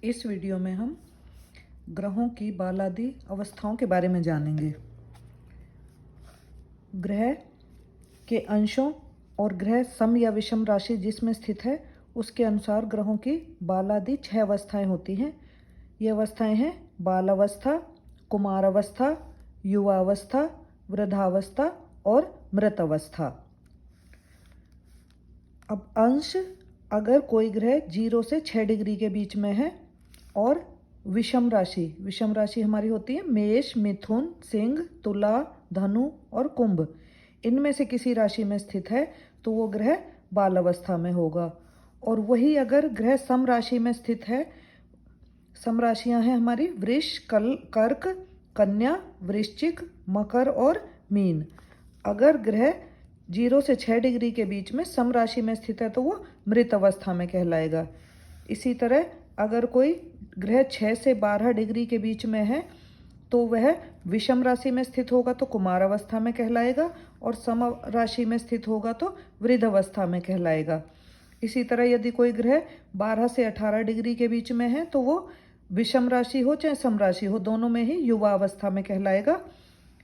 इस वीडियो में हम ग्रहों की बालादी अवस्थाओं के बारे में जानेंगे। ग्रह के अंशों और ग्रह सम या विषम राशि जिसमें स्थित है उसके अनुसार ग्रहों की बालादी 6 अवस्थाएं होती हैं। ये अवस्थाएं हैं बालावस्था, कुमारावस्था, युवावस्था, वृद्धावस्था और मृत अवस्था। अब अंश, अगर कोई ग्रह 0 से 6 डिग्री के बीच में है और विषम राशि हमारी होती है मेष, मिथुन, सिंह, तुला, धनु और कुंभ, इनमें से किसी राशि में स्थित है तो वो ग्रह बाल अवस्था में होगा। और वही अगर ग्रह सम राशि में स्थित है, सम राशियां हैं हमारी वृष, कर्क, कन्या, वृश्चिक, मकर और मीन। अगर ग्रह 0 से 6 डिग्री के बीच में सम राशि में स्थित है तो वो मृत अवस्था में कहलाएगा। इसी तरह अगर कोई ग्रह 6 से 12 डिग्री के बीच में है तो वह विषम राशि में स्थित होगा तो कुमार अवस्था में कहलाएगा, और सम राशि में स्थित होगा तो वृद्ध अवस्था में कहलाएगा। इसी तरह यदि कोई ग्रह 12 से 18 डिग्री के बीच में है तो वो विषम राशि हो चाहे सम राशि हो, दोनों में ही युवा अवस्था में कहलाएगा।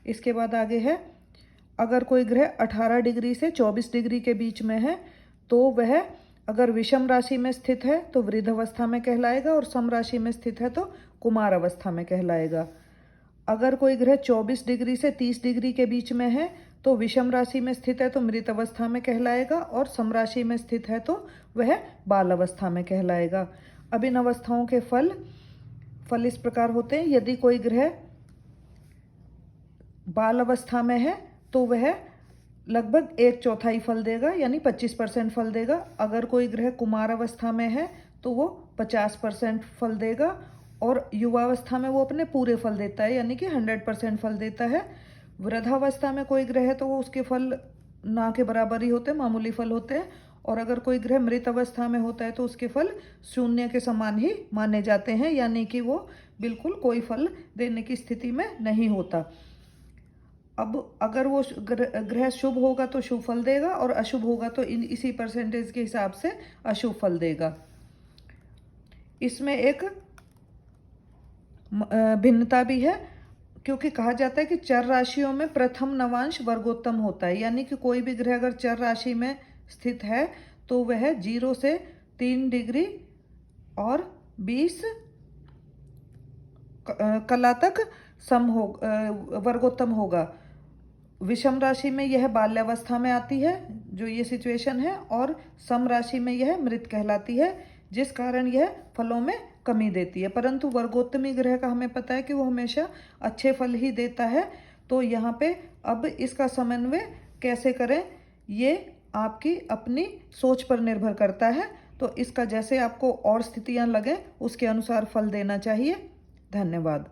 इसके बाद आगे है, अगर कोई ग्रह 18 डिग्री से 24 डिग्री के बीच में है तो वह अगर विषम राशि में स्थित है तो वृद्ध अवस्था में कहलाएगा, और सम राशि में स्थित है तो कुमार अवस्था में कहलाएगा। अगर कोई ग्रह 24 डिग्री से 30 डिग्री के बीच में है तो विषम राशि में स्थित है तो मृत अवस्था में कहलाएगा, और सम राशि में स्थित है तो वह बाल अवस्था में कहलाएगा। अब इन अवस्थाओं के फल इस प्रकार होते हैं। यदि कोई ग्रह बाल अवस्था में है तो वह लगभग 1/4 फल देगा, यानी 25% फल देगा। अगर कोई ग्रह कुमार अवस्था में है तो वो 50% फल देगा, और युवावस्था में वो अपने पूरे फल देता है, यानी कि 100% फल देता है। वृद्धावस्था में कोई ग्रह है तो वो उसके फल ना के बराबर ही होते हैं, मामूली फल होते हैं। और अगर कोई ग्रह मृत अवस्था में होता है तो उसके फल शून्य के समान ही माने जाते हैं, यानी कि वो बिल्कुल कोई फल देने की स्थिति में नहीं होता। अब अगर वो ग्रह शुभ होगा तो शुभ फल देगा, और अशुभ होगा तो इसी परसेंटेज के हिसाब से अशुभ फल देगा। इसमें एक भिन्नता भी है, क्योंकि कहा जाता है कि चर राशियों में प्रथम नवांश वर्गोत्तम होता है, यानी कि कोई भी ग्रह अगर चर राशि में स्थित है तो वह 0 से 3 डिग्री और 20 कला तक वर्गोत्तम होगा। विषम राशि में यह बाल्यावस्था में आती है, जो ये सिचुएशन है, और सम राशि में यह मृत कहलाती है, जिस कारण यह फलों में कमी देती है। परंतु वर्गोत्तमी ग्रह का हमें पता है कि वो हमेशा अच्छे फल ही देता है। तो यहाँ पे अब इसका समन्वय कैसे करें ये आपकी अपनी सोच पर निर्भर करता है। तो इसका जैसे आपको और स्थितियाँ लगे उसके अनुसार फल देना चाहिए। धन्यवाद।